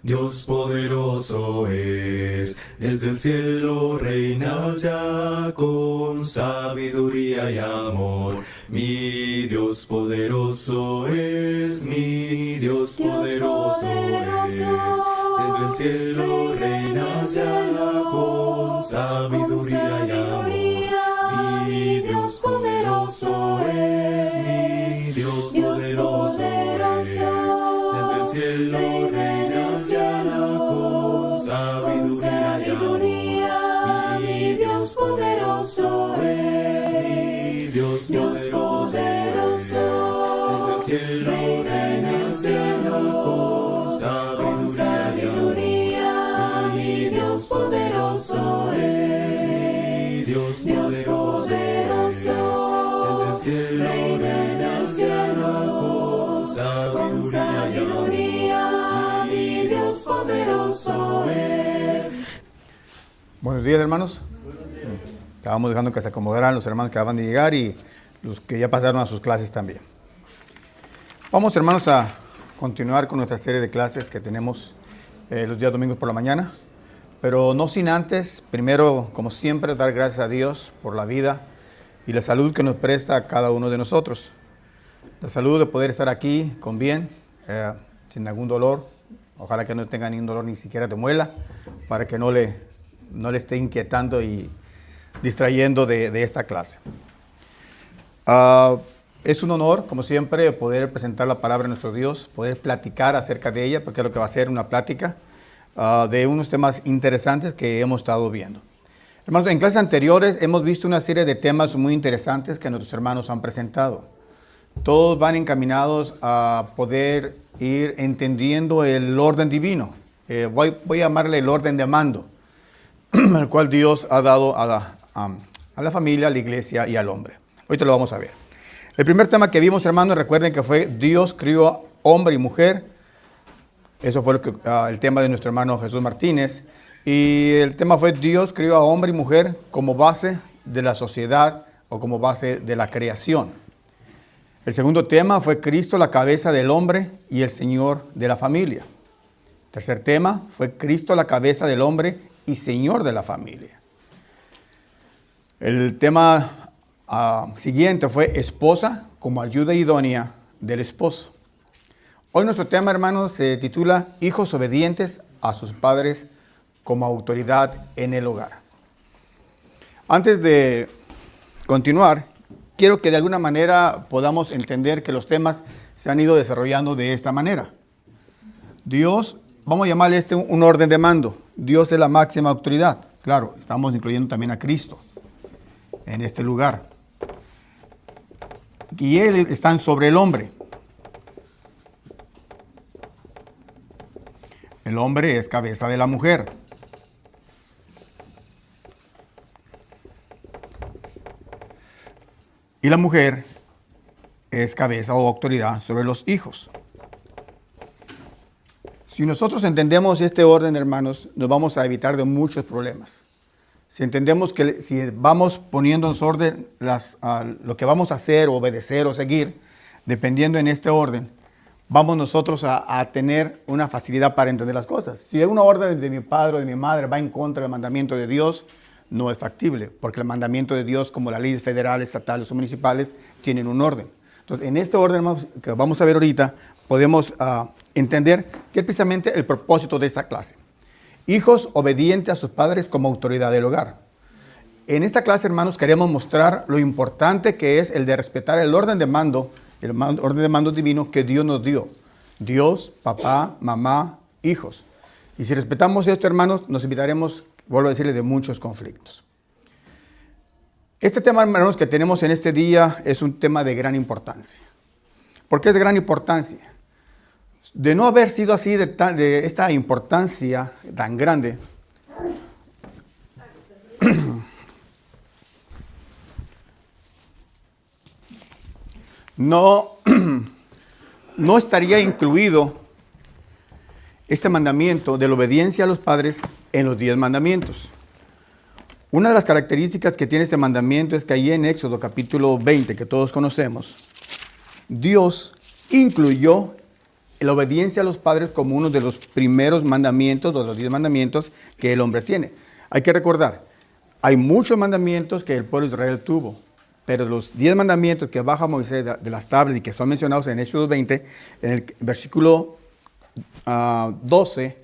Dios poderoso es, desde el cielo reinas ya con sabiduría y amor. Mi Dios poderoso es, mi Dios poderoso es, desde el cielo reinas ya con sabiduría y amor. Mi Dios poderoso es, mi Dios poderoso es, desde el cielo reinas ya con sabiduría y amor. Mi Dios poderoso es, mi Dios poderoso es, desde el cielo reinas ya con sabiduría y amor. Mi Dios poderoso es, mi Dios poderoso es, desde el cielo reinas ya con sabiduría y amor. Mi Dios poderoso es. Buenos días, hermanos. Estábamos dejando que se acomodaran los hermanos que acaban de llegar y los que ya pasaron a sus clases también. Vamos, hermanos, a continuar con nuestra serie de clases que tenemos los días domingos por la mañana. Pero no sin antes, primero, como siempre, dar gracias a Dios por la vida y la salud que nos presta a cada uno de nosotros. La salud de poder estar aquí con bien, sin algún dolor. Ojalá que no tenga ningún dolor ni siquiera de muela, para que no le esté inquietando y distrayendo de esta clase. Es un honor, como siempre, poder presentar la palabra de nuestro Dios, poder platicar acerca de ella, porque es lo que va a ser una plática de unos temas interesantes que hemos estado viendo. Hermanos, en clases anteriores hemos visto una serie de temas muy interesantes que nuestros hermanos han presentado. Todos van encaminados a poder ir entendiendo el orden divino. Voy a llamarle el orden de mando, el cual Dios ha dado a la familia, a la iglesia y al hombre. Ahorita lo vamos a ver. El primer tema que vimos, hermanos, recuerden que fue Dios crió hombre y mujer. Eso fue el tema de nuestro hermano Jesús Martínez. Y el tema fue Dios crió a hombre y mujer como base de la sociedad o como base de la creación. El segundo tema fue Cristo, la cabeza del hombre y el Señor de la familia. El tercer tema fue Cristo, la cabeza del hombre y Señor de la familia. El tema siguiente fue esposa como ayuda idónea del esposo. Hoy nuestro tema, hermanos, se titula Hijos obedientes a sus padres como autoridad en el hogar. Antes de continuar, quiero que de alguna manera podamos entender que los temas se han ido desarrollando de esta manera. Dios, vamos a llamarle un orden de mando. Dios es la máxima autoridad. Claro, estamos incluyendo también a Cristo en este lugar. Y Él está sobre el hombre. El hombre es cabeza de la mujer. Y la mujer es cabeza o autoridad sobre los hijos. Si nosotros entendemos este orden, hermanos, nos vamos a evitar de muchos problemas. Si entendemos que si vamos poniendo en orden lo que vamos a hacer, obedecer o seguir, dependiendo en este orden, vamos nosotros a tener una facilidad para entender las cosas. Si una orden de mi padre o de mi madre va en contra del mandamiento de Dios, no es factible, porque el mandamiento de Dios, como las leyes federales, estatales o municipales, tienen un orden. Entonces, en este orden que vamos a ver ahorita, podemos entender que es precisamente el propósito de esta clase. Hijos obedientes a sus padres como autoridad del hogar. En esta clase, hermanos, queremos mostrar lo importante que es el de respetar el orden de mando, orden de mando divino que Dios nos dio. Dios, papá, mamá, hijos. Y si respetamos esto, hermanos, nos evitaremos, vuelvo a decirle, de muchos conflictos. Este tema, hermanos, que tenemos en este día es un tema de gran importancia. ¿Por qué es de gran importancia? De no haber sido así de esta importancia tan grande, no estaría incluido este mandamiento de la obediencia a los padres en los 10 mandamientos. Una de las características que tiene este mandamiento es que ahí en Éxodo capítulo 20, que todos conocemos, Dios incluyó la obediencia a los padres como uno de los primeros mandamientos, de los 10 mandamientos que el hombre tiene. Hay que recordar, hay muchos mandamientos que el pueblo de Israel tuvo, pero los 10 mandamientos que baja Moisés de las tablas y que son mencionados en Éxodo 20, en el versículo 12,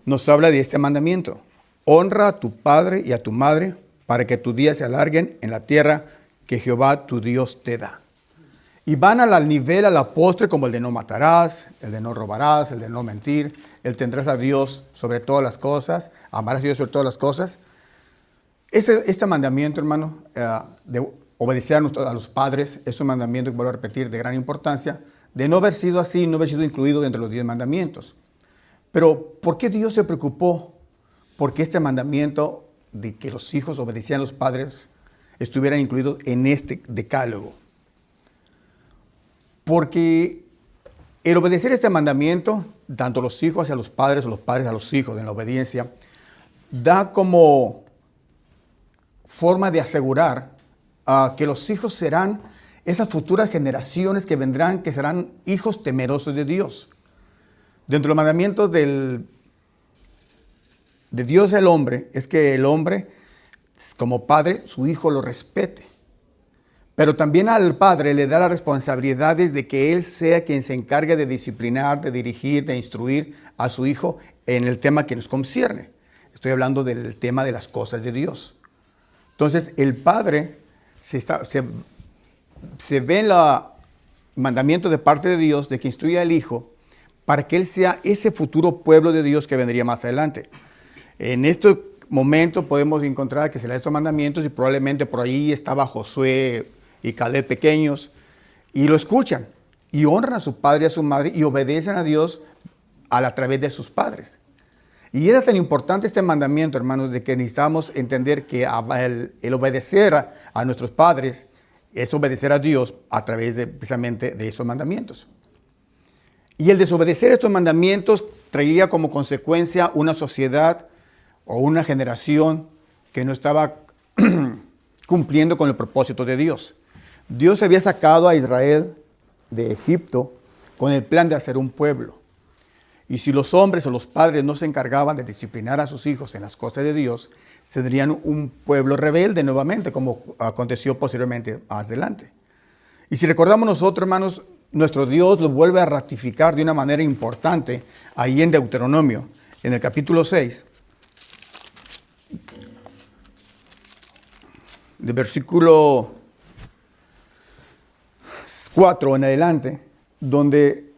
nos habla de este mandamiento. Honra a tu padre y a tu madre para que tus días se alarguen en la tierra que Jehová tu Dios te da. Y van al nivel, a la postre, como el de no matarás, el de no robarás, el de no mentir, el tendrás a Dios sobre todas las cosas, amarás a Dios sobre todas las cosas. Este mandamiento, hermano, de obedecer a los padres, es un mandamiento, que vuelvo a repetir, de gran importancia, de no haber sido así, no haber sido incluido entre los 10 mandamientos. Pero, ¿por qué Dios se preocupó porque este mandamiento de que los hijos obedecían a los padres estuvieran incluidos en este decálogo? Porque el obedecer este mandamiento, tanto los hijos hacia los padres o los padres a los hijos en la obediencia, da como forma de asegurar que los hijos serán esas futuras generaciones que vendrán, que serán hijos temerosos de Dios. Dentro de los mandamientos de Dios al hombre, es que el hombre, como padre, su hijo lo respete. Pero también al padre le da las responsabilidades de que él sea quien se encargue de disciplinar, de dirigir, de instruir a su hijo en el tema que nos concierne. Estoy hablando del tema de las cosas de Dios. Entonces, el padre se ve en el mandamiento de parte de Dios de que instruya al hijo para que él sea ese futuro pueblo de Dios que vendría más adelante. En este momento podemos encontrar que se le da estos mandamientos y probablemente por ahí estaba Josué y Caleb pequeños y lo escuchan y honran a su padre y a su madre y obedecen a Dios a través de sus padres. Y era tan importante este mandamiento, hermanos, de que necesitamos entender que el obedecer a nuestros padres es obedecer a Dios a través precisamente de estos mandamientos. Y el desobedecer estos mandamientos traería como consecuencia una sociedad o una generación que no estaba cumpliendo con el propósito de Dios. Dios había sacado a Israel de Egipto con el plan de hacer un pueblo. Y si los hombres o los padres no se encargaban de disciplinar a sus hijos en las cosas de Dios, tendrían un pueblo rebelde nuevamente, como aconteció posteriormente más adelante. Y si recordamos nosotros, hermanos, nuestro Dios lo vuelve a ratificar de una manera importante ahí en Deuteronomio, en el capítulo 6, de versículo 4 en adelante, donde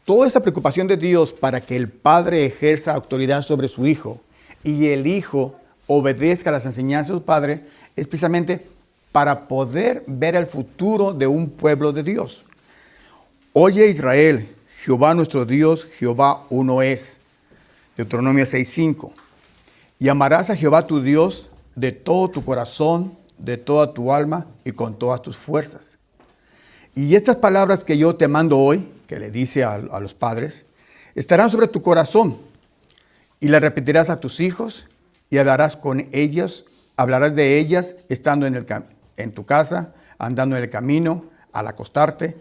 toda esa preocupación de Dios para que el padre ejerza autoridad sobre su hijo y el hijo obedezca las enseñanzas de su padre es precisamente para poder ver el futuro de un pueblo de Dios. Oye Israel, Jehová nuestro Dios, Jehová uno es. Deuteronomio 6:5. Y amarás a Jehová tu Dios de todo tu corazón, de toda tu alma y con todas tus fuerzas. Y estas palabras que yo te mando hoy, que le dice a los padres, estarán sobre tu corazón y las repetirás a tus hijos y hablarás con ellos, hablarás de ellas estando en tu casa, andando en el camino, al acostarte,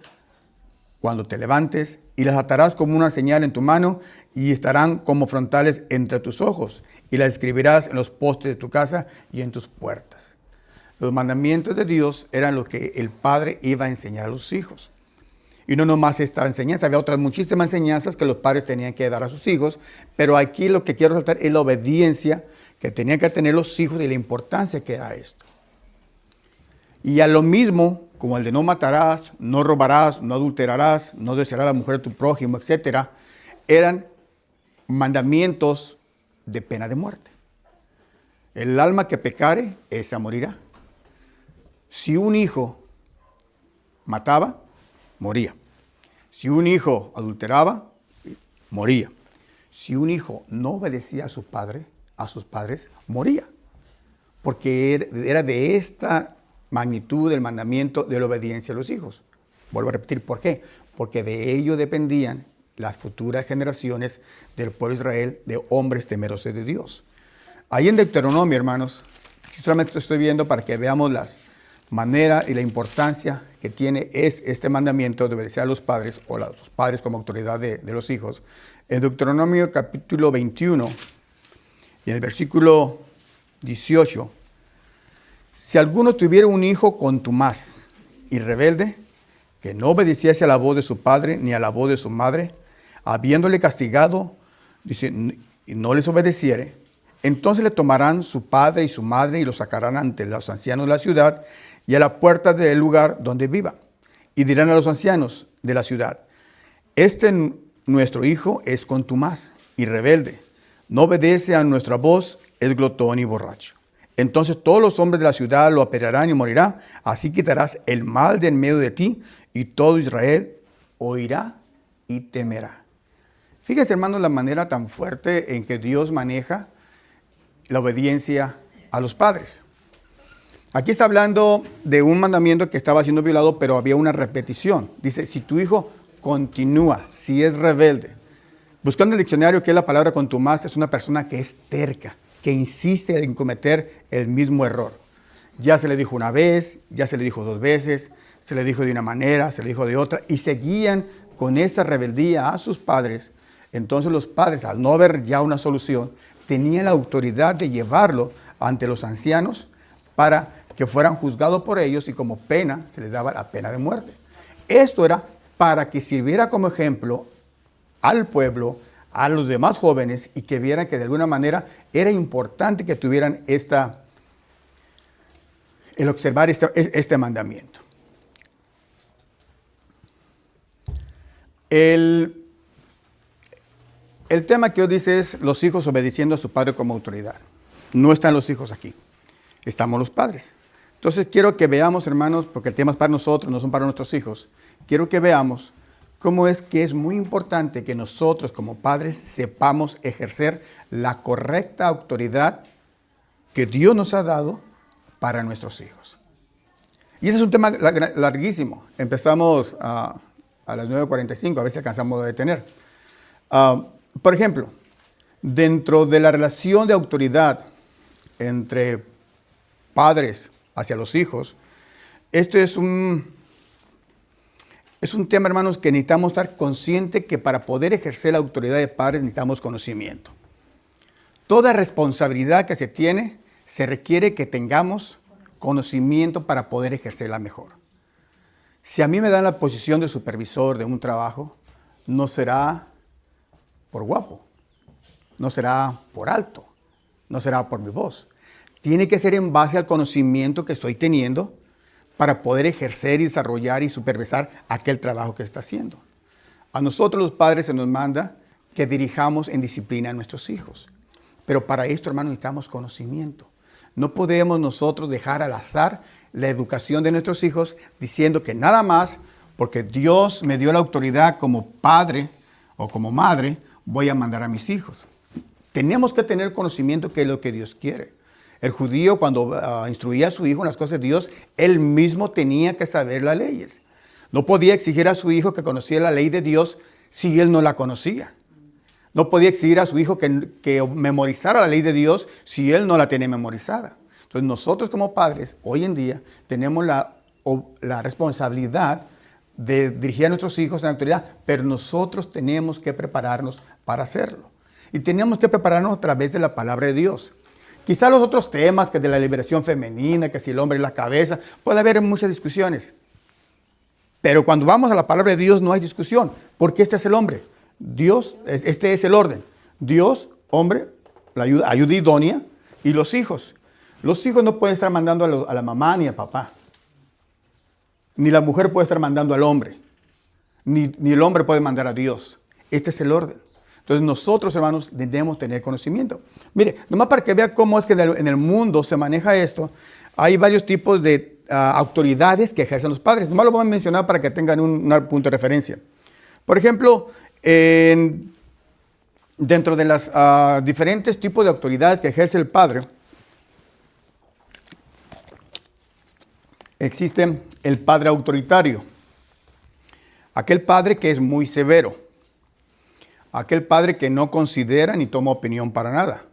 cuando te levantes, y las atarás como una señal en tu mano y estarán como frontales entre tus ojos y las escribirás en los postes de tu casa y en tus puertas. Los mandamientos de Dios eran lo que el padre iba a enseñar a los hijos. Y no nomás esta enseñanza, había otras muchísimas enseñanzas que los padres tenían que dar a sus hijos, pero aquí lo que quiero resaltar es la obediencia que tenían que tener los hijos y la importancia que era esto. Y a lo mismo, como el de no matarás, no robarás, no adulterarás, no desearás a la mujer de tu prójimo, etcétera, eran mandamientos de pena de muerte. El alma que pecare, esa morirá. Si un hijo mataba, moría. Si un hijo adulteraba, moría. Si un hijo no obedecía a sus padres, moría. Porque era de esta magnitud del mandamiento de la obediencia a los hijos. Vuelvo a repetir, ¿por qué? Porque de ello dependían las futuras generaciones del pueblo de Israel, de hombres temerosos de Dios. Ahí en Deuteronomio, hermanos, solamente estoy viendo para que veamos manera y la importancia que tiene es este mandamiento de obedecer a los padres o a los padres como autoridad de los hijos. En Deuteronomio capítulo 21 y en el versículo 18, si alguno tuviera un hijo contumaz y rebelde, que no obedeciese a la voz de su padre ni a la voz de su madre, habiéndole castigado, dice, y no les obedeciere, entonces le tomarán su padre y su madre y lo sacarán ante los ancianos de la ciudad y a la puerta del lugar donde viva. Y dirán a los ancianos de la ciudad, nuestro hijo es contumaz y rebelde, no obedece a nuestra voz, es glotón y borracho. Entonces todos los hombres de la ciudad lo apedrearán y morirá, así quitarás el mal de en medio de ti, y todo Israel oirá y temerá. Fíjense, hermanos, la manera tan fuerte en que Dios maneja la obediencia a los padres. Aquí está hablando de un mandamiento que estaba siendo violado, pero había una repetición. Dice, si tu hijo continúa, si es rebelde. Buscando el diccionario, que es la palabra contumaz, es una persona que es terca, que insiste en cometer el mismo error. Ya se le dijo una vez, ya se le dijo 2 veces, se le dijo de una manera, se le dijo de otra, y seguían con esa rebeldía a sus padres. Entonces los padres, al no haber ya una solución, tenían la autoridad de llevarlo ante los ancianos para que fueran juzgados por ellos, y como pena se les daba la pena de muerte. Esto era para que sirviera como ejemplo al pueblo, a los demás jóvenes, y que vieran que de alguna manera era importante que tuvieran el observar este mandamiento. El tema que hoy dice es los hijos obedeciendo a su padre como autoridad. No están los hijos aquí, estamos los padres. Entonces quiero que veamos, hermanos, porque el tema es para nosotros, no son para nuestros hijos. Quiero que veamos cómo es que es muy importante que nosotros como padres sepamos ejercer la correcta autoridad que Dios nos ha dado para nuestros hijos. Y ese es un tema larguísimo. Empezamos a las 9:45, a veces alcanzamos a detener. Por ejemplo, dentro de la relación de autoridad entre padres hacia los hijos, esto es un tema, hermanos, que necesitamos estar conscientes que para poder ejercer la autoridad de padres necesitamos conocimiento. Toda responsabilidad que se tiene, se requiere que tengamos conocimiento para poder ejercerla mejor. Si a mí me dan la posición de supervisor de un trabajo, no será por guapo, no será por alto, no será por mi voz. Tiene que ser en base al conocimiento que estoy teniendo para poder ejercer y desarrollar y supervisar aquel trabajo que está haciendo. A nosotros los padres se nos manda que dirijamos en disciplina a nuestros hijos. Pero para esto, hermanos, necesitamos conocimiento. No podemos nosotros dejar al azar la educación de nuestros hijos diciendo que nada más porque Dios me dio la autoridad como padre o como madre, voy a mandar a mis hijos. Tenemos que tener conocimiento que es lo que Dios quiere. El judío, cuando instruía a su hijo en las cosas de Dios, él mismo tenía que saber las leyes. No podía exigir a su hijo que conociera la ley de Dios si él no la conocía. No podía exigir a su hijo que memorizara la ley de Dios si él no la tenía memorizada. Entonces nosotros como padres, hoy en día, tenemos la responsabilidad de dirigir a nuestros hijos en la autoridad, pero nosotros tenemos que prepararnos para hacerlo. Y tenemos que prepararnos a través de la palabra de Dios. Quizá los otros temas, que de la liberación femenina, que si el hombre es la cabeza, puede haber muchas discusiones. Pero cuando vamos a la palabra de Dios no hay discusión, porque este es el hombre. Dios, este es el orden. Dios, hombre, la ayuda idónea, y los hijos. Los hijos no pueden estar mandando a la mamá ni al papá. Ni la mujer puede estar mandando al hombre. Ni el hombre puede mandar a Dios. Este es el orden. Entonces nosotros, hermanos, debemos tener conocimiento. Mire, nomás para que vea cómo es que en el mundo se maneja esto, hay varios tipos de autoridades que ejercen los padres. Nomás lo voy a mencionar para que tengan un punto de referencia. Por ejemplo, dentro de los diferentes tipos de autoridades que ejerce el padre, existe el padre autoritario. Aquel padre que es muy severo. Aquel padre que no considera ni toma opinión para nada.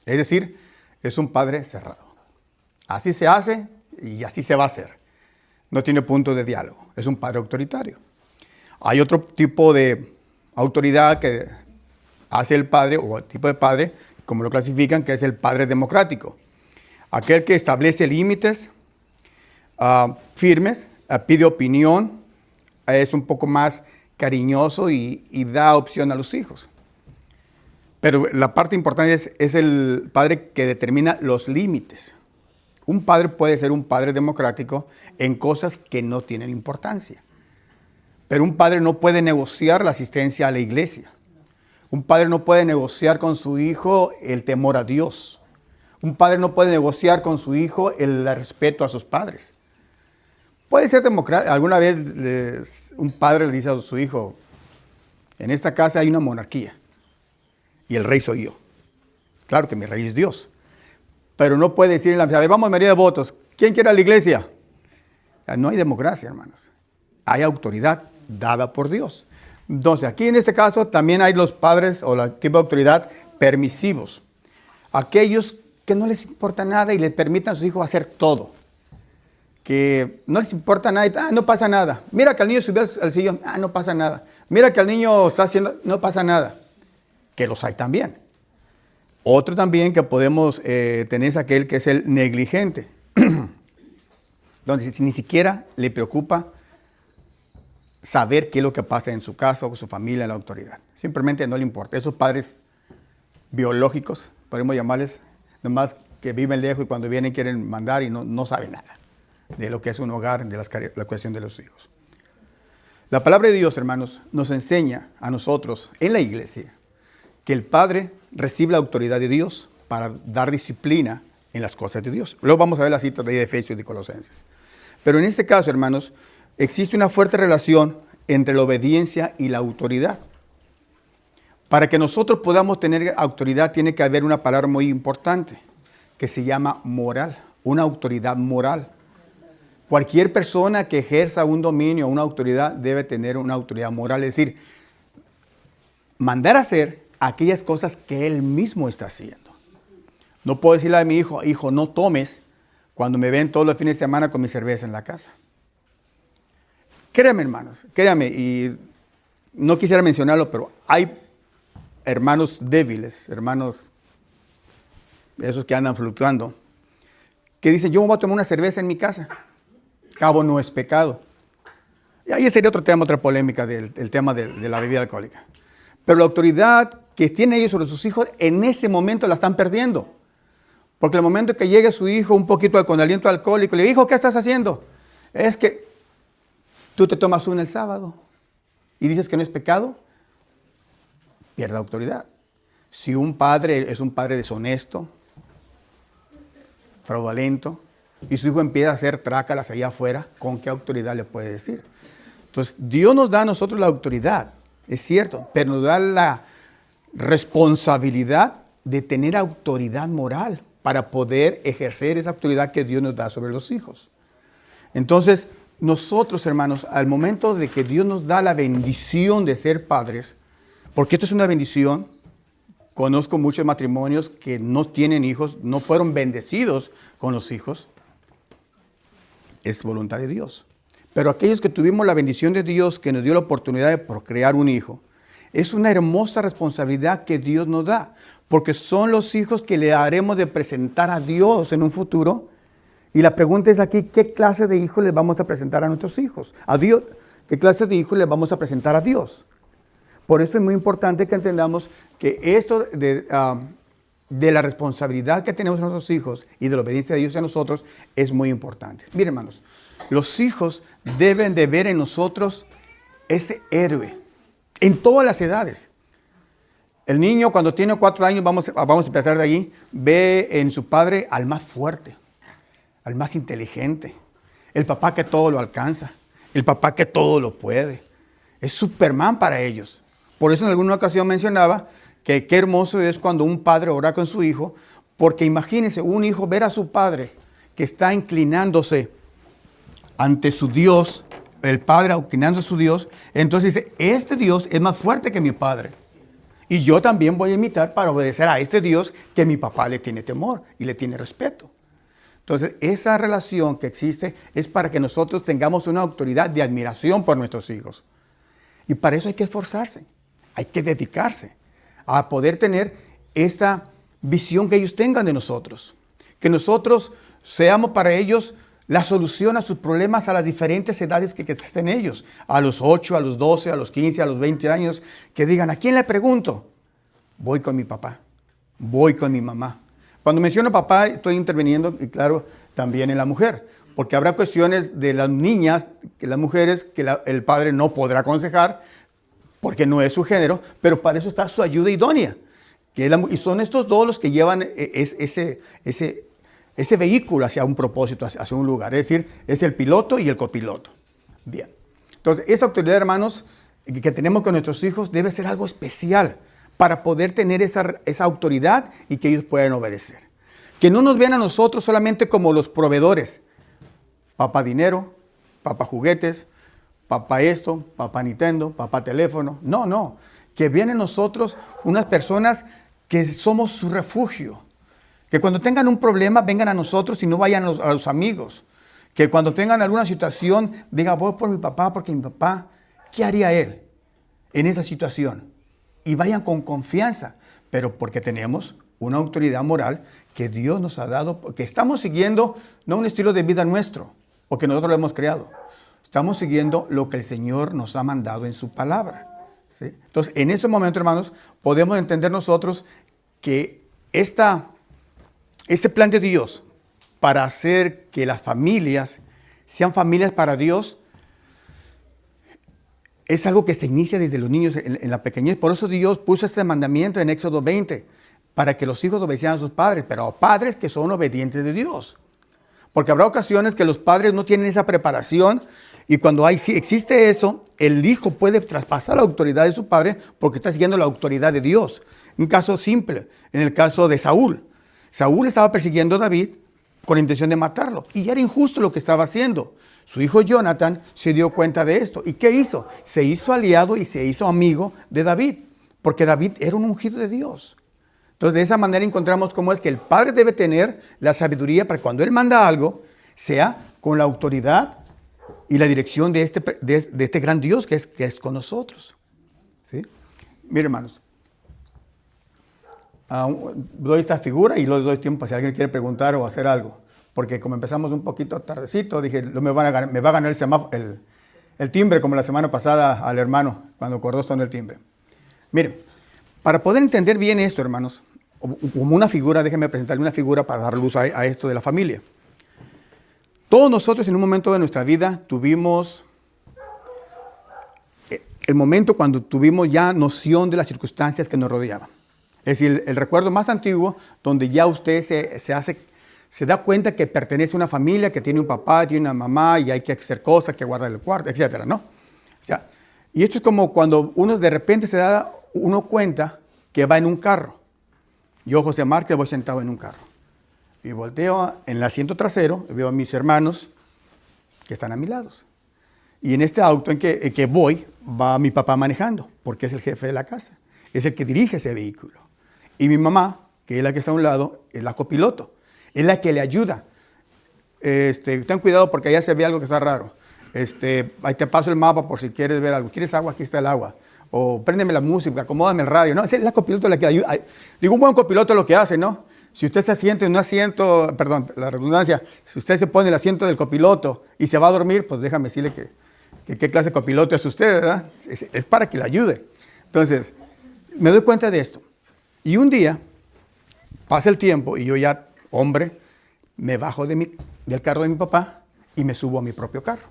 Es decir, es un padre cerrado. Así se hace y así se va a hacer. no tiene punto de diálogo. Es un padre autoritario. Hay otro tipo de autoridad que hace el padre, o el tipo de padre, como lo clasifican, que es el padre democrático. Aquel que establece límites firmes, pide opinión, es un poco más cariñoso y da opción a los hijos. Pero la parte importante es el padre que determina los límites. Un padre puede ser un padre democrático en cosas que no tienen importancia. Pero un padre no puede negociar la asistencia a la iglesia. Un padre no puede negociar con su hijo el temor a Dios. Un padre no puede negociar con su hijo el respeto a sus padres. Puede ser democrático. Alguna vez un padre le dice a su hijo, en esta casa hay una monarquía y el rey soy yo. Claro que mi rey es Dios. Pero no puede decir en la misa, a ver, vamos, mayoría de votos, ¿quién quiere a la iglesia? No hay democracia, hermanos. Hay autoridad dada por Dios. Entonces, aquí en este caso también hay los padres o la tipo de autoridad permisivos. Aquellos que no les importa nada y les permitan a sus hijos hacer todo. Que no les importa nada, no pasa nada. Mira que el niño subió al sillón, no pasa nada. Mira que el niño está haciendo, no pasa nada. Que los hay también. Otro también que podemos tener es aquel que es el negligente, donde ni siquiera le preocupa saber qué es lo que pasa en su casa o con su familia, en la autoridad. Simplemente no le importa. Esos padres biológicos, podemos llamarles, nomás que viven lejos y cuando vienen quieren mandar y no saben nada de lo que es un hogar, de la cuestión de los hijos. La palabra de Dios, hermanos, nos enseña a nosotros en la iglesia que el padre recibe la autoridad de Dios para dar disciplina en las cosas de Dios. Luego vamos a ver las citas de Efesios y de Colosenses. Pero en este caso, hermanos, existe una fuerte relación entre la obediencia y la autoridad. Para que nosotros podamos tener autoridad tiene que haber una palabra muy importante que se llama moral, una autoridad moral. Cualquier persona que ejerza un dominio o una autoridad debe tener una autoridad moral, es decir, mandar a hacer aquellas cosas que él mismo está haciendo. No puedo decirle a mi hijo, hijo, no tomes cuando me ven todos los fines de semana con mi cerveza en la casa. Créame, hermanos, créame, y no quisiera mencionarlo, pero hay hermanos débiles, hermanos esos que andan fluctuando, que dicen, yo me voy a tomar una cerveza en mi casa. Cabo no es pecado. Y ahí sería otro tema, otra polémica del tema de la bebida alcohólica. Pero la autoridad que tienen ellos sobre sus hijos, en ese momento la están perdiendo. Porque el momento que llegue su hijo un poquito con aliento alcohólico, le digo, hijo, ¿qué estás haciendo? Es que tú te tomas uno el sábado y dices que no es pecado, pierde la autoridad. Si un padre es un padre deshonesto, fraudulento, y su hijo empieza a hacer trácalas allá afuera, ¿con qué autoridad le puede decir? Entonces, Dios nos da a nosotros la autoridad, es cierto, pero nos da la responsabilidad de tener autoridad moral para poder ejercer esa autoridad que Dios nos da sobre los hijos. Entonces, nosotros, hermanos, al momento de que Dios nos da la bendición de ser padres, porque esto es una bendición, conozco muchos matrimonios que no tienen hijos, no fueron bendecidos con los hijos, es voluntad de Dios. Pero aquellos que tuvimos la bendición de Dios, que nos dio la oportunidad de procrear un hijo, es una hermosa responsabilidad que Dios nos da, porque son los hijos que le haremos de presentar a Dios en un futuro. Y la pregunta es aquí, ¿qué clase de hijos les vamos a presentar a nuestros hijos? A Dios. ¿Qué clase de hijos les vamos a presentar a Dios? Por eso es muy importante que entendamos que esto de la responsabilidad que tenemos nuestros hijos y de la obediencia de Dios a nosotros es muy importante. Miren, hermanos, los hijos deben de ver en nosotros ese héroe en todas las edades. El niño cuando tiene 4 años, vamos a empezar de allí, ve en su padre al más fuerte, al más inteligente, el papá que todo lo alcanza, el papá que todo lo puede. Es Superman para ellos. Por eso en alguna ocasión mencionaba que qué hermoso es cuando un padre ora con su hijo, porque imagínense un hijo ver a su padre que está inclinándose ante su Dios, el padre inclinando a su Dios, entonces dice, este Dios es más fuerte que mi padre. Y yo también voy a imitar para obedecer a este Dios que mi papá le tiene temor y le tiene respeto. Entonces, esa relación que existe es para que nosotros tengamos una autoridad de admiración por nuestros hijos. Y para eso hay que esforzarse, hay que dedicarse a poder tener esta visión que ellos tengan de nosotros. Que nosotros seamos para ellos la solución a sus problemas a las diferentes edades que estén ellos. A los 8, a los 12, a los 15, a los 20 años. Que digan, ¿a quién le pregunto? Voy con mi papá, voy con mi mamá. Cuando menciono papá, estoy interviniendo, y claro, también en la mujer. Porque habrá cuestiones de las niñas, que las mujeres, que el padre no podrá aconsejar, porque no es su género, pero para eso está su ayuda idónea. Y son estos dos los que llevan ese vehículo hacia un propósito, hacia un lugar. Es decir, es el piloto y el copiloto. Bien. Entonces, esa autoridad, hermanos, que tenemos con nuestros hijos debe ser algo especial para poder tener esa autoridad y que ellos puedan obedecer. Que no nos vean a nosotros solamente como los proveedores. Papá dinero, papá juguetes, papá esto, papá Nintendo, papá teléfono. No, no. Que vienen nosotros unas personas que somos su refugio. Que cuando tengan un problema vengan a nosotros y no vayan a los amigos. Que cuando tengan alguna situación digan, voy por mi papá, porque mi papá, ¿qué haría él en esa situación? Y vayan con confianza, pero porque tenemos una autoridad moral que Dios nos ha dado, porque estamos siguiendo no un estilo de vida nuestro, porque nosotros lo hemos creado. Estamos siguiendo lo que el Señor nos ha mandado en su palabra. ¿Sí? Entonces, en este momento, hermanos, podemos entender nosotros que este plan de Dios para hacer que las familias sean familias para Dios es algo que se inicia desde los niños en la pequeñez. Por eso Dios puso este mandamiento en Éxodo 20, para que los hijos obedecieran a sus padres, pero a padres que son obedientes de Dios. Porque habrá ocasiones que los padres no tienen esa preparación y cuando existe eso, el hijo puede traspasar la autoridad de su padre porque está siguiendo la autoridad de Dios. Un caso simple, en el caso de Saúl. Saúl estaba persiguiendo a David con la intención de matarlo y era injusto lo que estaba haciendo. Su hijo Jonathan se dio cuenta de esto. ¿Y qué hizo? Se hizo aliado y se hizo amigo de David, porque David era un ungido de Dios. Entonces, de esa manera encontramos cómo es que el padre debe tener la sabiduría para cuando él manda algo, sea con la autoridad y la dirección de este gran Dios que es con nosotros. ¿Sí? Miren, hermanos, doy esta figura y les doy tiempo si alguien quiere preguntar o hacer algo. Porque como empezamos un poquito tardecito, dije, me va a ganar el timbre como la semana pasada al hermano cuando acordó son el timbre. Miren, para poder entender bien esto, hermanos, como una figura, déjenme presentarle una figura para dar luz a esto de la familia. Todos nosotros en un momento de nuestra vida tuvimos el momento cuando tuvimos ya noción de las circunstancias que nos rodeaban. Es decir, el recuerdo más antiguo donde ya usted se da cuenta que pertenece a una familia, que tiene un papá, tiene una mamá y hay que hacer cosas, que guardar el cuarto, etcétera, ¿no? O sea, y esto es como cuando uno de repente se da uno cuenta que va en un carro. Yo, José Márquez, voy sentado en un carro. Y volteo en el asiento trasero, veo a mis hermanos que están a mi lado. Y en este auto en que voy, va mi papá manejando, porque es el jefe de la casa. Es el que dirige ese vehículo. Y mi mamá, que es la que está a un lado, es la copiloto. Es la que le ayuda. Ten cuidado porque allá se ve algo que está raro. Ahí te paso el mapa por si quieres ver algo. ¿Quieres agua? Aquí está el agua. O préndeme la música, acomódame el radio. No, es la copiloto la que ayuda. Digo, un buen copiloto es lo que hace, ¿no? Si usted se siente en un asiento, perdón, la redundancia, si usted se pone en el asiento del copiloto y se va a dormir, pues déjame decirle que qué clase de copiloto es usted, ¿verdad? Es para que le ayude. Entonces, me doy cuenta de esto. Y un día, pasa el tiempo y yo ya, hombre, me bajo del carro de mi papá y me subo a mi propio carro.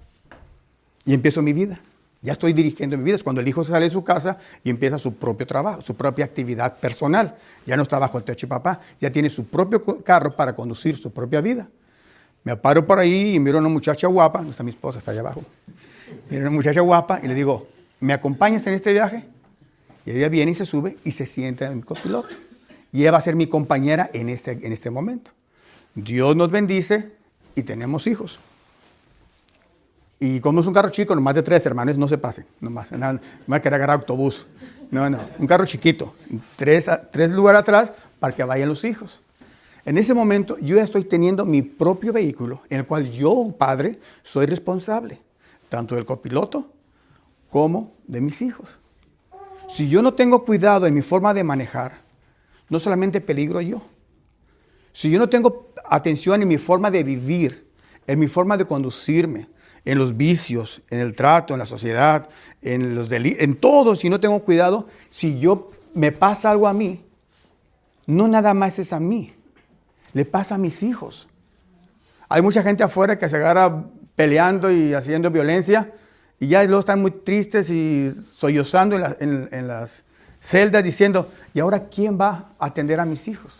Y empiezo mi vida. Ya estoy dirigiendo mi vida. Es cuando el hijo sale de su casa y empieza su propio trabajo, su propia actividad personal. Ya no está bajo el techo de papá. Ya tiene su propio carro para conducir su propia vida. Me paro por ahí y miro a una muchacha guapa. No está mi esposa, está allá abajo. Miro a una muchacha guapa y le digo, ¿me acompañas en este viaje? Y ella viene y se sube y se sienta en mi copiloto. Y ella va a ser mi compañera en este momento. Dios nos bendice y tenemos hijos. Y como es un carro chico, nomás de 3 hermanos, no se pasen. No me voy a querer agarrar autobús. No, un carro chiquito. 3 lugares atrás para que vayan los hijos. En ese momento yo ya estoy teniendo mi propio vehículo en el cual yo, padre, soy responsable, tanto del copiloto como de mis hijos. Si yo no tengo cuidado en mi forma de manejar, no solamente peligro yo. Si yo no tengo atención en mi forma de vivir, en mi forma de conducirme, en los vicios, en el trato, en la sociedad, en los delitos, en todo, si no tengo cuidado, si yo me pasa algo a mí, no nada más es a mí, le pasa a mis hijos. Hay mucha gente afuera que se agarra peleando y haciendo violencia y ya luego están muy tristes y sollozando en las celdas diciendo, ¿y ahora quién va a atender a mis hijos?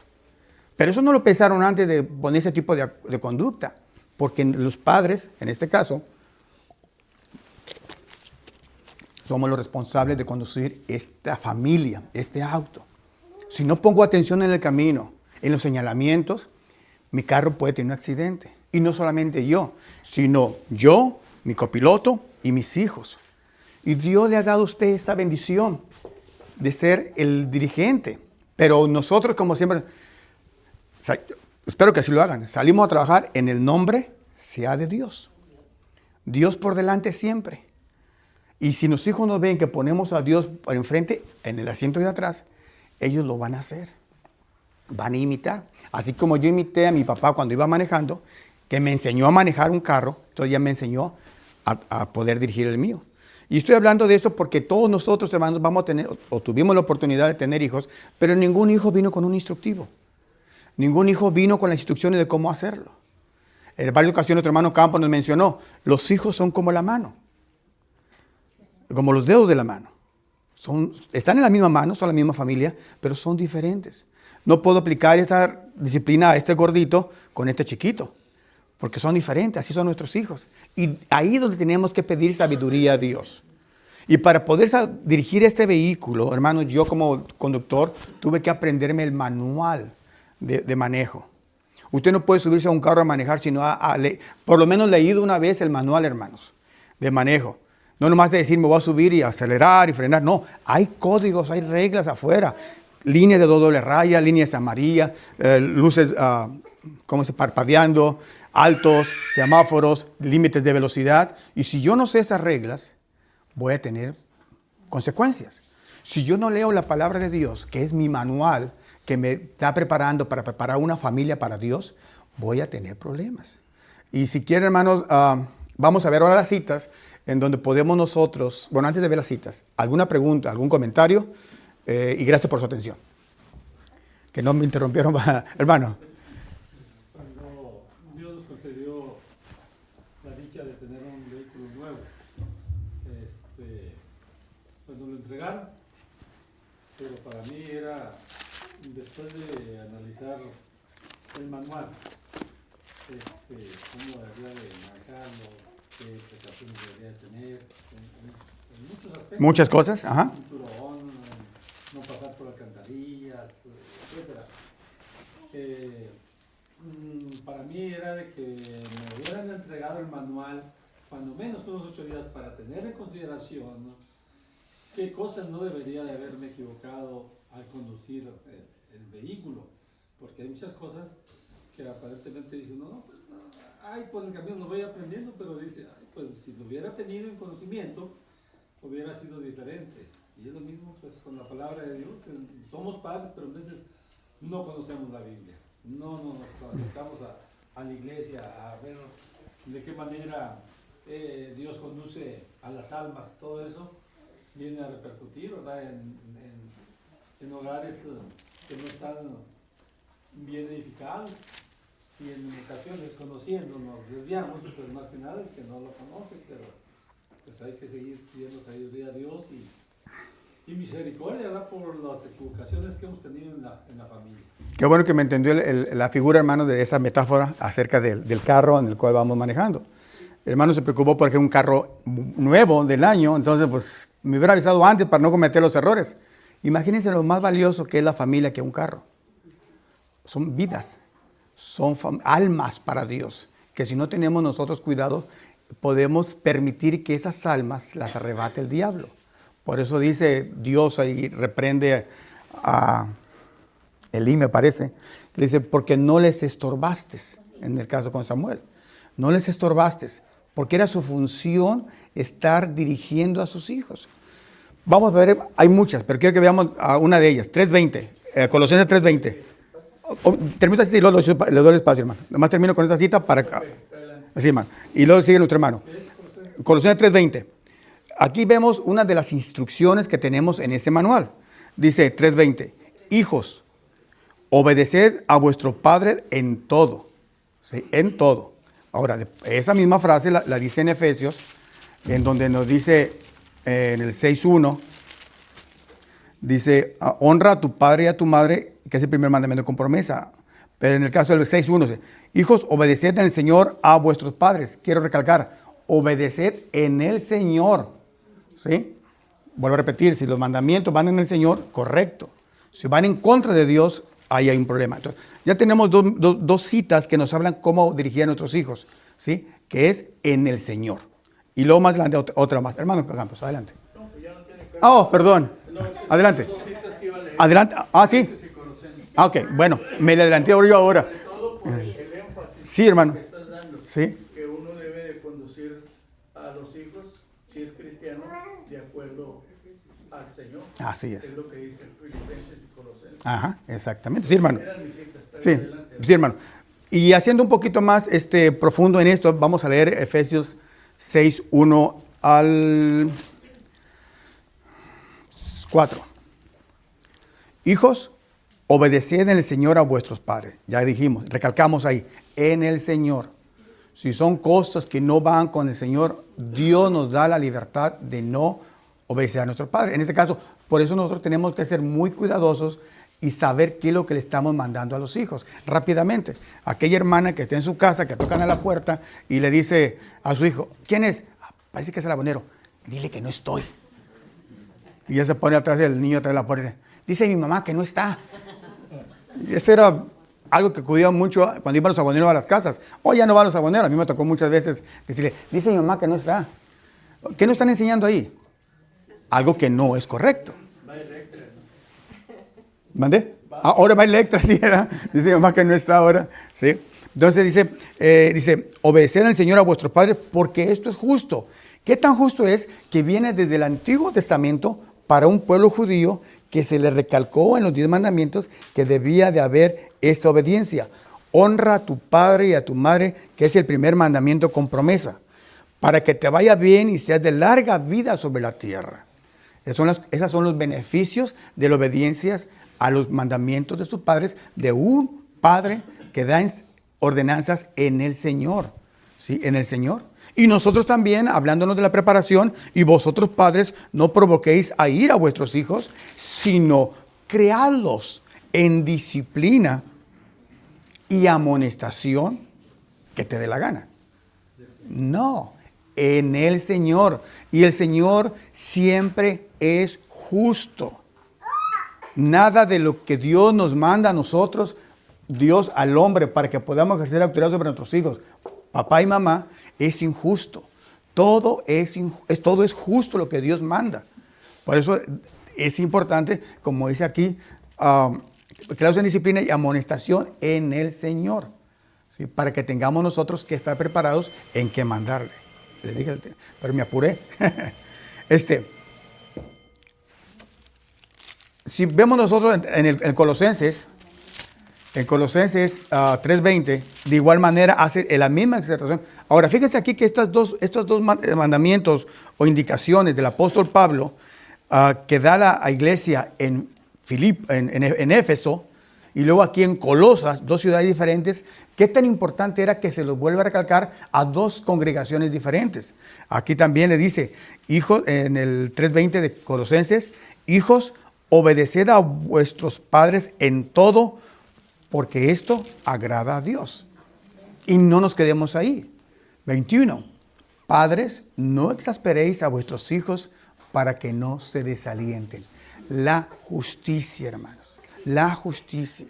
Pero eso no lo pensaron antes de poner ese tipo de conducta, porque los padres, en este caso, somos los responsables de conducir esta familia, este auto. Si no pongo atención en el camino, en los señalamientos, mi carro puede tener un accidente. Y no solamente yo, sino yo, mi copiloto y mis hijos. Y Dios le ha dado a usted esta bendición de ser el dirigente. Pero nosotros, como siempre, espero que así lo hagan, salimos a trabajar en el nombre sea de Dios. Dios por delante siempre. Y si los hijos nos ven que ponemos a Dios por enfrente, en el asiento de atrás, ellos lo van a hacer. Van a imitar. Así como yo imité a mi papá cuando iba manejando, que me enseñó a manejar un carro, entonces ya me enseñó a poder dirigir el mío. Y estoy hablando de esto porque todos nosotros, hermanos, vamos a tener, o tuvimos la oportunidad de tener hijos, pero ningún hijo vino con un instructivo. Ningún hijo vino con las instrucciones de cómo hacerlo. En varias ocasiones nuestro hermano Campos nos mencionó, los hijos son como la mano, como los dedos de la mano. Están en la misma mano, son la misma familia, pero son diferentes. No puedo aplicar esta disciplina a este gordito con este chiquito, porque son diferentes, así son nuestros hijos. Y ahí es donde tenemos que pedir sabiduría a Dios. Y para poder dirigir este vehículo, hermanos, yo como conductor tuve que aprenderme el manual de manejo. Usted no puede subirse a un carro a manejar si no ha por lo menos leído una vez el manual, hermanos, de manejo. No nomás de decir me voy a subir y acelerar y frenar. No, hay códigos, hay reglas afuera. Líneas de doble raya, líneas amarillas, luces parpadeando, altos, semáforos, límites de velocidad. Y si yo no sé esas reglas, voy a tener consecuencias. Si yo no leo la palabra de Dios, que es mi manual, que me está preparando para preparar una familia para Dios, voy a tener problemas. Y si quieren, hermanos, vamos a ver ahora las citas en donde podemos nosotros, bueno, antes de ver las citas, alguna pregunta, algún comentario, y gracias por su atención. Que no me interrumpieron, hermano. Cuando Dios nos concedió la dicha de tener un vehículo nuevo, pues nos lo entregaron, pero para mí era, después de analizar el manual, cómo debería de manejarlo, qué precauciones debería tener, en muchos aspectos. Muchas cosas, ajá. Cinturón, no pasar por alcantarillas, etcétera. Para mí era de que me hubieran entregado el manual, cuando menos unos 8 días, para tener en consideración, ¿no?, qué cosas no debería de haberme equivocado al conducir el vehículo, porque hay muchas cosas que aparentemente dicen, no, pues, no, ay, por el camino lo voy aprendiendo, pero dice, ay, pues si lo hubiera tenido en conocimiento, hubiera sido diferente. Y es lo mismo pues con la palabra de Dios. Somos padres, pero a veces no conocemos la Biblia. No nos acercamos a la iglesia a ver de qué manera Dios conduce a las almas. Todo eso viene a repercutir, ¿verdad?, en hogares que no están bien edificados. Si en ocasiones conociendo nos desviamos, pues más que nada el que no lo conoce, pero pues hay que seguir pidiendo sabiduría a Dios y misericordia, ¿verdad?, por las equivocaciones que hemos tenido en la familia. Qué bueno que me entendió la figura, hermano, de esa metáfora acerca del carro en el cual vamos manejando. El hermano se preocupó porque un carro nuevo del año, entonces pues me hubiera avisado antes para no cometer los errores. Imagínense lo más valioso que es la familia que un carro. Son vidas, son almas para Dios, que si no tenemos nosotros cuidado, podemos permitir que esas almas las arrebate el diablo. Por eso dice Dios ahí, reprende Elí me parece, que dice, porque no les estorbaste, en el caso con Samuel. No les estorbaste, porque era su función estar dirigiendo a sus hijos. Vamos a ver, hay muchas, pero quiero que veamos a una de ellas, 3:20, Colosenses 3:20. Termino esta cita y luego le doy el espacio, hermano. Nomás termino con esta cita para... Así, hermano. Y luego sigue nuestro hermano. Colosenses 3:20. Aquí vemos una de las instrucciones que tenemos en ese manual. Dice 3:20, hijos, obedeced a vuestro Padre en todo. ¿Sí? En todo. Ahora, esa misma frase la dice en Efesios, en donde nos dice en el 6:1, dice, honra a tu padre y a tu madre, que es el primer mandamiento con promesa. Pero en el caso del 6:1, dice, hijos, obedeced en el Señor a vuestros padres. Quiero recalcar, obedeced en el Señor. ¿Sí? Vuelvo a repetir, si los mandamientos van en el Señor, correcto. Si van en contra de Dios, ahí hay un problema. Entonces, ya tenemos dos citas que nos hablan cómo dirigir a nuestros hijos, ¿sí? Que es en el Señor. Y luego más adelante otra más. Hermano Campos, adelante. Perdón. Adelante. Adelante. Sí. Ok, bueno, me le adelanté ahora. Sí, hermano. Sí. Que uno debe de conducir a los hijos, si es cristiano, de acuerdo al Señor. Así es. Es lo que dice Filipenses y Colosenses. Ajá, exactamente. Sí, hermano. Eran mis citas, está Sí, adelante. sí, hermano. Y haciendo un poquito más profundo en esto, vamos a leer Efesios 6:1 al 4. Hijos, obedeced en el Señor a vuestros padres. Ya dijimos, recalcamos ahí, en el Señor. Si son cosas que no van con el Señor, Dios nos da la libertad de no obedecer a nuestros padres. En este caso, por eso nosotros tenemos que ser muy cuidadosos y saber qué es lo que le estamos mandando a los hijos. Rápidamente, aquella hermana que está en su casa, que tocan a la puerta y le dice a su hijo, ¿quién es? Parece que es el abonero. Dile que no estoy. Y ella se pone atrás del niño, atrás de la puerta. Dice mi mamá que no está. Y ese era algo que acudía mucho cuando iban los aboneros a las casas. Hoy ya no van los aboneros. A mí me tocó muchas veces decirle, dice mi mamá que no está. ¿Qué nos están enseñando ahí? Algo que no es correcto. Va Electra, ¿no? ¿Mandé? Ahora va Electra, sí, ¿verdad? Dice mi mamá que no está ahora. ¿Sí? Entonces dice, obedeced al Señor a vuestros padres porque esto es justo. ¿Qué tan justo es que viene desde el Antiguo Testamento para un pueblo judío que se le recalcó en los 10 mandamientos que debía de haber esta obediencia? Honra a tu padre y a tu madre, que es el primer mandamiento con promesa, para que te vaya bien y seas de larga vida sobre la tierra. Esos son los beneficios de la obediencia a los mandamientos de sus padres, de un padre que da ordenanzas en el Señor. ¿Sí? En el Señor. Y nosotros también, hablándonos de la preparación, y vosotros padres, no provoquéis a ir a vuestros hijos, sino creadlos en disciplina y amonestación que te dé la gana. No, en el Señor. Y el Señor siempre es justo. Nada de lo que Dios nos manda a nosotros, Dios al hombre, para que podamos ejercer autoridad sobre nuestros hijos, papá y mamá, es injusto. Todo es justo lo que Dios manda. Por eso es importante, como dice aquí, creados en disciplina y amonestación en el Señor. ¿Sí? Para que tengamos nosotros que estar preparados en qué mandarle. Les dije, pero me apuré. Si vemos nosotros en Colosenses, 3:20, de igual manera hace la misma exhortación. Ahora, fíjense aquí que estos dos mandamientos o indicaciones del apóstol Pablo que da la iglesia en Éfeso y luego aquí en Colosas, 2 ciudades diferentes, qué tan importante era que se los vuelva a recalcar a 2 congregaciones diferentes. Aquí también le dice, hijos, en el 3:20 de Colosenses, hijos, obedeced a vuestros padres en todo, porque esto agrada a Dios. Y no nos quedemos ahí. 21. Padres, no exasperéis a vuestros hijos para que no se desalienten. La justicia, hermanos. La justicia.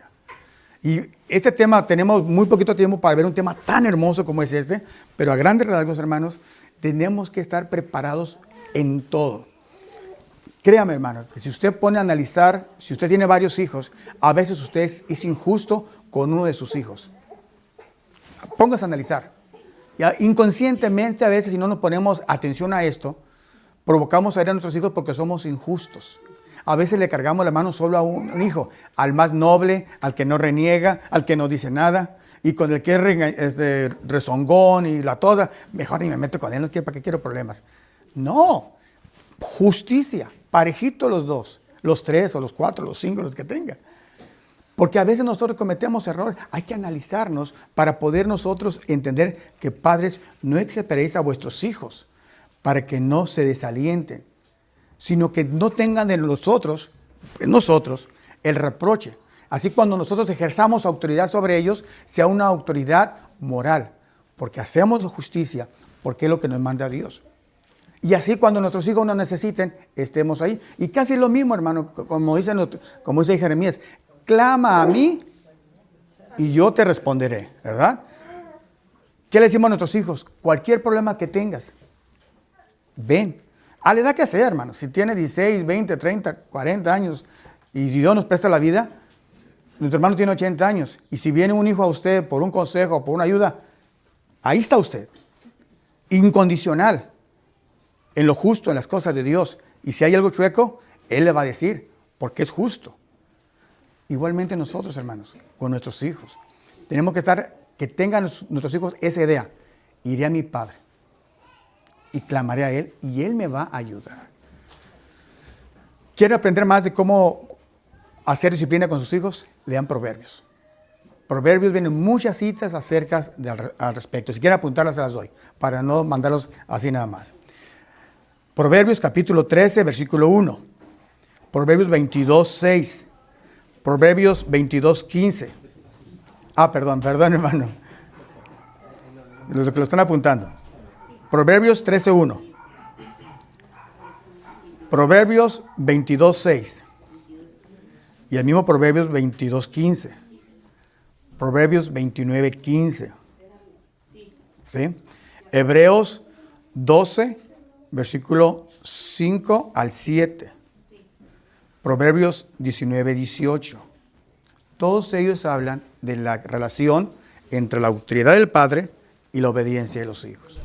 Y este tema, tenemos muy poquito tiempo para ver un tema tan hermoso como es este, pero a grandes rasgos, hermanos, tenemos que estar preparados en todo. Créame, hermano, que si usted pone a analizar, si usted tiene varios hijos, a veces usted es injusto con uno de sus hijos. Póngase a analizar. Ya, inconscientemente, a veces, si no nos ponemos atención a esto, provocamos a ir a nuestros hijos porque somos injustos. A veces le cargamos la mano solo a un hijo, al más noble, al que no reniega, al que no dice nada, y con el que es rezongón y la tosa, mejor ni me meto con él, no quiero, ¿para qué quiero problemas? No, justicia, parejito los dos, los 3 o los 4, los 5, los que tenga. Porque a veces nosotros cometemos errores, hay que analizarnos para poder nosotros entender que padres, no exasperéis a vuestros hijos para que no se desalienten, sino que no tengan en nosotros el reproche. Así cuando nosotros ejerzamos autoridad sobre ellos, sea una autoridad moral, porque hacemos justicia, porque es lo que nos manda Dios. Y así cuando nuestros hijos nos necesiten, estemos ahí. Y casi lo mismo, hermano, como dice Jeremías, clama a mí y yo te responderé, ¿verdad? ¿Qué le decimos a nuestros hijos? Cualquier problema que tengas, ven. A la edad que sea, hermano. Si tiene 16, 20, 30, 40 años y Dios nos presta la vida, nuestro hermano tiene 80 años. Y si viene un hijo a usted por un consejo, por una ayuda, ahí está usted. Incondicional. En lo justo, en las cosas de Dios. Y si hay algo chueco, Él le va a decir, porque es justo. Igualmente nosotros, hermanos, con nuestros hijos. Tenemos que tengan nuestros hijos esa idea. Iré a mi padre y clamaré a Él y Él me va a ayudar. ¿Quieren aprender más de cómo hacer disciplina con sus hijos? Lean Proverbios. Proverbios vienen muchas citas acerca al respecto. Si quieren apuntarlas, se las doy, para no mandarlos así nada más. Proverbios capítulo 13, versículo 1. Proverbios 22, 6. Proverbios 22, 15. Perdón, hermano. Los que lo están apuntando. Proverbios 13, 1. Proverbios 22, 6. Y el mismo Proverbios 22, 15. Proverbios 29, 15. ¿Sí? Hebreos 12, versículo 5 al 7. Proverbios 19, 18. Todos ellos hablan de la relación entre la autoridad del padre y la obediencia de los hijos.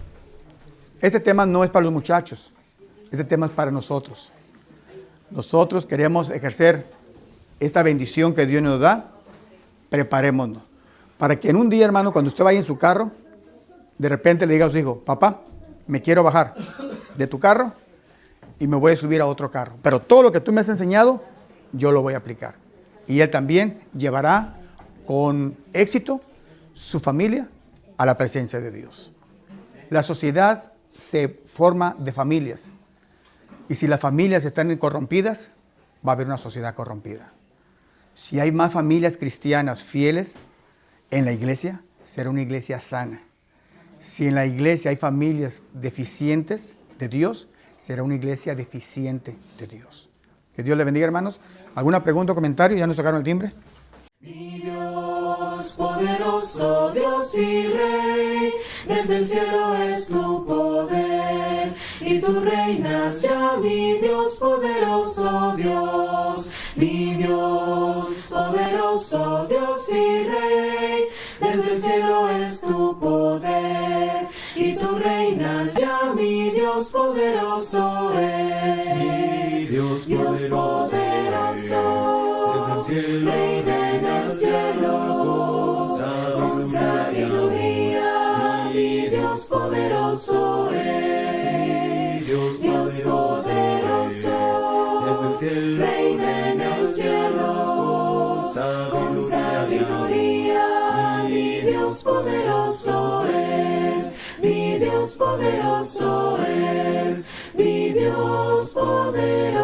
Este tema no es para los muchachos, este tema es para nosotros. Nosotros queremos ejercer esta bendición que Dios nos da, preparémonos. Para que en un día, hermano, cuando usted vaya en su carro, de repente le diga a su hijo, papá, me quiero bajar de tu carro y me voy a subir a otro carro. Pero todo lo que tú me has enseñado, yo lo voy a aplicar. Y él también llevará con éxito su familia a la presencia de Dios. La sociedad se forma de familias. Y si las familias están corrompidas, va a haber una sociedad corrompida. Si hay más familias cristianas fieles en la iglesia, será una iglesia sana. Si en la iglesia hay familias deficientes de Dios, será una iglesia deficiente de Dios. Que Dios le bendiga, hermanos. ¿Alguna pregunta o comentario? ¿Ya nos tocaron el timbre? Mi Dios poderoso, Dios y Rey, desde el cielo es tu poder, y tú reinas ya, mi Dios poderoso, Dios. Mi Dios poderoso, Dios y Rey, desde el cielo es tu poder, y tú reinas ya, mi Dios poderoso es. Mi Dios poderoso, desde el cielo, reina en el cielo, con sabiduría, mi Dios poderoso es. Dios poderoso, desde el cielo, reina en el cielo, con sabiduría, mi Dios poderoso es. Mi Dios poderoso es, mi Dios poderoso.